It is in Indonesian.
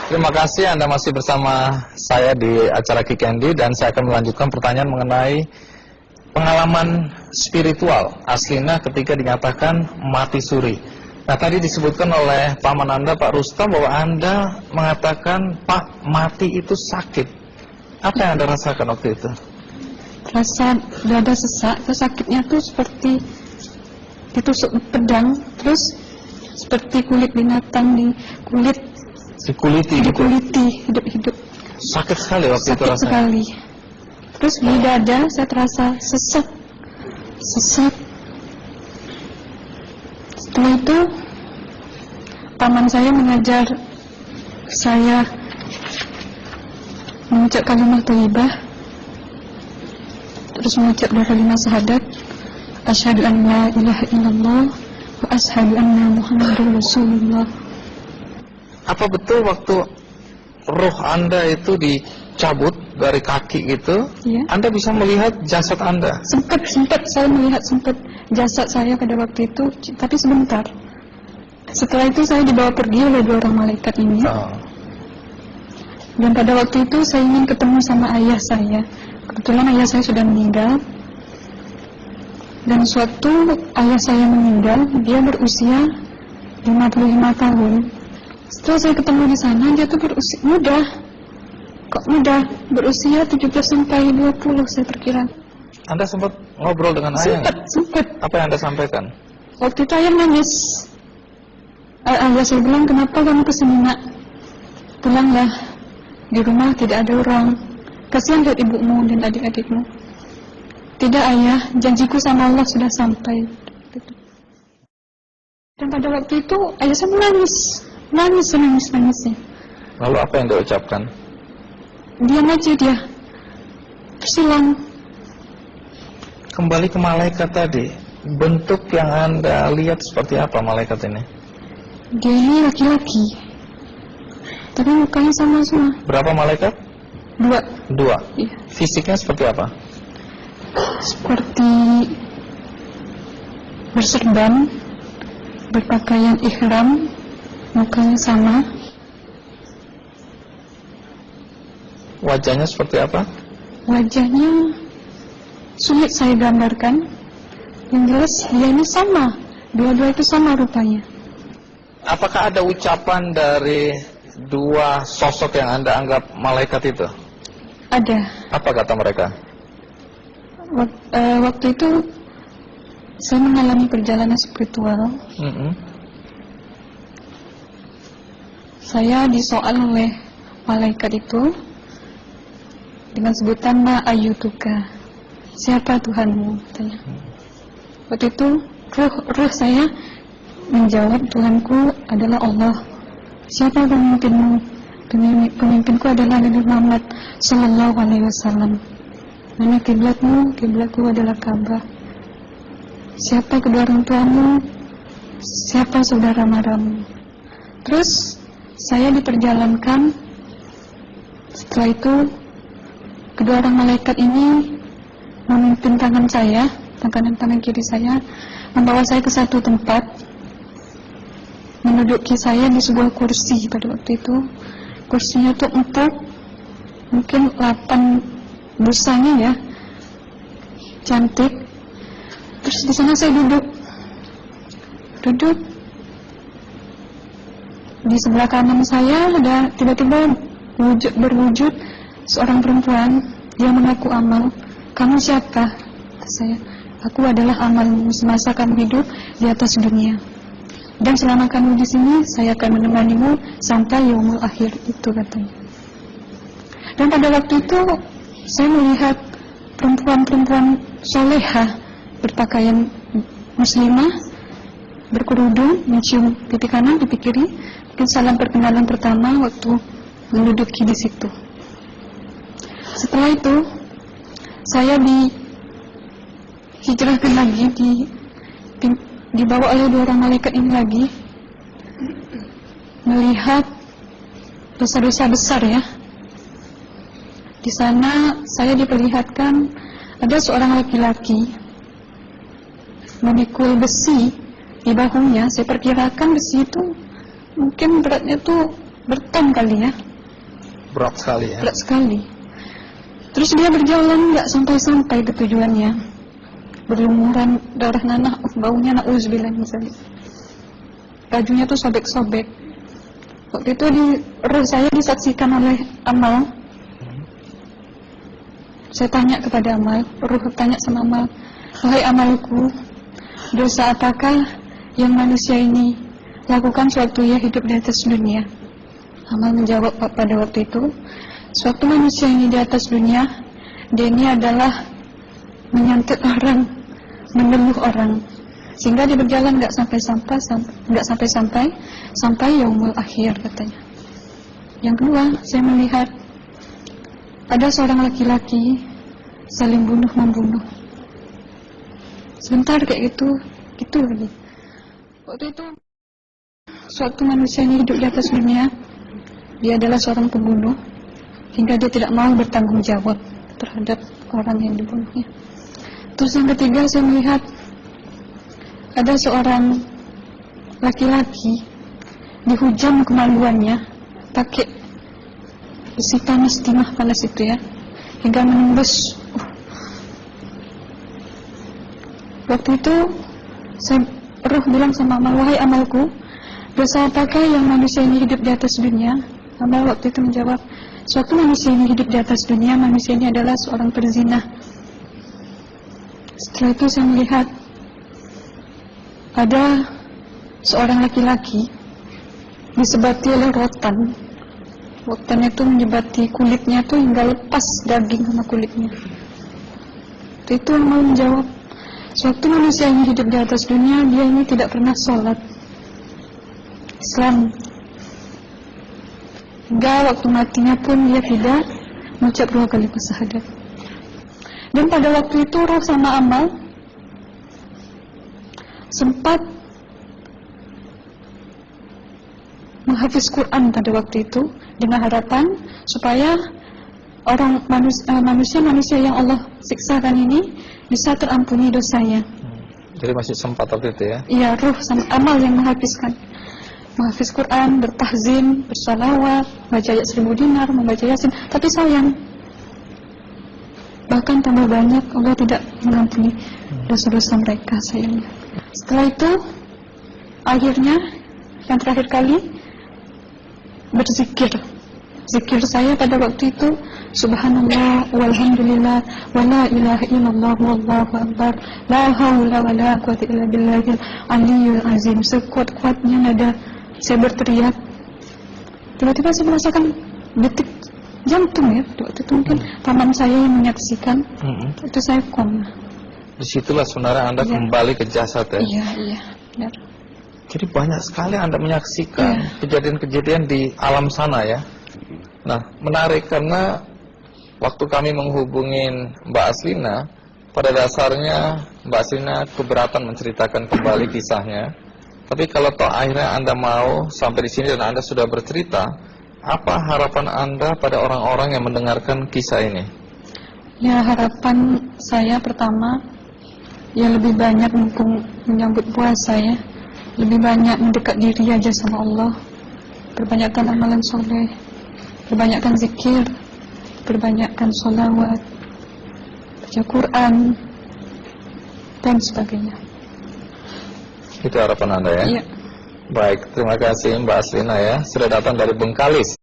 Terima kasih Anda masih bersama saya di acara Ki Candy, dan saya akan melanjutkan pertanyaan mengenai pengalaman spiritual aslinya ketika dinyatakan mati suri. Nah, tadi disebutkan oleh paman Anda, Pak Rustam, bahwa Anda mengatakan, Pak, mati itu sakit. Apa yang Anda rasakan waktu itu? Rasa dada sesak, terus sakitnya tuh seperti ditusuk pedang, terus seperti kulit binatang Dikuliti gitu? dikuliti hidup-hidup. Sakit sekali waktu itu Sakit rasanya? sekali. Terus di dada saya terasa sesak. Setelah itu paman saya mengajar saya mengucap kalimat thayyibah, terus mengucap dua kalimat syahadat, asyhadu an la ilaha illallah wa asyhadu anna muhammadar rasulullah. Apa betul waktu roh Anda itu dicabut dari kaki gitu, Ya. Anda bisa melihat jasad Anda? Sempat saya melihat jasad saya pada waktu itu, tapi sebentar. Setelah itu saya dibawa pergi oleh dua orang malaikat ini. Dan pada waktu itu saya ingin ketemu sama ayah saya. Kebetulan ayah saya sudah meninggal. Dan suatu ayah saya meninggal, dia berusia 55 tahun. Setelah saya ketemu di sana, dia tuh berusia muda. Kok muda? Berusia 17 sampai 20 saya perkira. Anda sempat ngobrol dengan ayah? Sempat. Apa yang Anda sampaikan? Waktu itu ayah nangis. Ayah saya bilang, kenapa kamu kesini nak? Pulanglah. Di rumah tidak ada orang. Kasihan lihat ibumu dan adik-adikmu. Tidak ayah, janjiku sama Allah sudah sampai. Dan pada waktu itu ayah saya menangis. Lalu apa yang dia ucapkan? Diam aja dia. Tersilang. Kembali ke malaikat tadi, bentuk yang Anda lihat seperti apa malaikat ini? Dia ini laki-laki, tapi mukanya sama semua. Berapa malaikat? Dua. Iya. Fisiknya seperti apa? Seperti berserban, berpakaian ihram, mukanya sama. Wajahnya seperti apa? Wajahnya sulit saya gambarkan. Yang jelas dia ini sama, dua-dua itu sama rupanya. Apakah ada ucapan dari dua sosok yang Anda anggap malaikat itu? Ada. Apa kata mereka? Waktu itu saya mengalami perjalanan spiritual. Saya disoal oleh malaikat itu dengan sebutan ma ayyutuka, siapa Tuhanmu, katanya. Waktu itu ruh saya menjawab, Tuhanku adalah Allah. Siapa pemimpinmu? Pemimpinku adalah Nabi Muhammad sallallahu alaihi wasallam. Mana kiblatmu? Kiblatku adalah Ka'bah. Siapa kedua orang tuamu? Siapa saudara maramu? Terus saya diperjalankan. Setelah itu kedua orang malaikat ini memimpin tangan saya, tangan kiri saya, membawa saya ke satu tempat, menduduki saya di sebuah kursi. Pada waktu itu kursinya tuh empuk, mungkin 8 busanya ya, cantik. Terus di sana saya duduk. Di sebelah kanan saya ada tiba-tiba berwujud seorang perempuan. Dia mengaku amal. Kamu siapa? Kata saya. Aku adalah amalmu semasa kamu hidup di atas dunia. Dan selama kamu di sini, saya akan menemanimu sampai yaumul akhir, itu katanya. Dan pada waktu itu saya melihat perempuan-perempuan solehah berpakaian muslimah, berkerudung, mencium pipi kanan, pipi kiri. Mungkin salam perkenalan pertama waktu menduduki di situ. Setelah itu saya dihijrahkan lagi, dibawa oleh dua orang malaikat ini lagi, melihat dosa-dosa besar ya. Di sana saya diperlihatkan ada seorang laki-laki memikul besi di bahunya. Saya perkirakan besi itu mungkin beratnya tuh berton kali ya, Berat sekali ya. berat sekali. Terus dia berjalan nggak sampai-sampai ke tujuannya, berlumuran darah nanah, baunya na'udzubillah misalnya. Bajunya tuh sobek-sobek. Waktu itu roh saya disaksikan oleh Amal. Saya tanya kepada Amal, roh tanya sama Amal, wahai Amalku, dosa apakah yang manusia ini lakukan sewaktu ia hidup di atas dunia? Amal menjawab pada waktu itu, sewaktu manusia ini di atas dunia, dia ini adalah menyantet orang, meneluh orang, sehingga dia berjalan nggak sampai yaumul akhir katanya. Yang kedua, saya melihat ada seorang laki-laki saling bunuh-membunuh. Sebentar kayak gitu lagi. Waktu itu, suatu manusia ini hidup di atas dunia, dia adalah seorang pembunuh, hingga dia tidak mau bertanggung jawab terhadap orang yang dibunuhnya. Terus yang ketiga, saya melihat ada seorang laki-laki dihujam kemaluannya pakai besi panas, timah panas itu ya, hingga menembus. Waktu itu roh bilang sama Amal, wahai Amalku, dosa apakah yang manusia ini hidup di atas dunia? Amal waktu itu menjawab, suatu manusia ini hidup di atas dunia, manusia ini adalah seorang perzina. Setelah itu saya melihat ada seorang laki-laki disebati oleh rotan. Rotan itu menyebati kulitnya tuh hingga lepas daging sama kulitnya. Itu yang mau menjawab, suatu manusia ini hidup di atas dunia, dia ini tidak pernah sholat Islam. Hingga waktu matinya pun dia tidak mengucap 2 kali syahadat. Dan pada waktu itu roh sama Amal sempat menghafiz Quran pada waktu itu dengan harapan supaya orang manusia yang Allah siksakan ini bisa terampuni dosanya. Jadi masih sempat waktu itu ya? Iya, roh sama Amal yang menghafiz Quran, bertahzim, bersalawat, baca ayat 1000 dinar, membaca Yasin. Tapi sayang, bahkan tambah banyak Allah tidak mengampuni dosa-dosa mereka, sayangnya. Setelah itu, akhirnya yang terakhir kali berzikir. Zikir saya pada waktu itu, subhanallah, walhamdulillah, wa la ilaha illallah, wallahu akbar, la haula wa la quwwata illa billahil aliyyil azim. Sekuat-kuatnya nada saya berteriak. Tiba-tiba saya merasakan detik jantung ya. Waktu itu mungkin paman saya yang menyaksikan. Itu saya koma. Disitulah sebenarnya Anda kembali ke jasad ya? Iya, benar. Jadi banyak sekali Anda menyaksikan kejadian-kejadian di alam sana ya. Nah, menarik karena waktu kami menghubungin Mbak Aslina, pada dasarnya Mbak Aslina keberatan menceritakan kembali kisahnya. Tapi kalau toh akhirnya Anda mau sampai di sini dan Anda sudah bercerita, apa harapan Anda pada orang-orang yang mendengarkan kisah ini? Ya, harapan saya pertama, ya lebih banyak mumpung menyambut puasa ya, lebih banyak mendekat diri aja sama Allah, perbanyakkan amalan soleh, perbanyakkan zikir, perbanyakkan sholawat, baca Quran, dan sebagainya. Itu harapan Anda ya? Iya. Baik, terima kasih Mbak Aslina ya, sudah datang dari Bengkalis.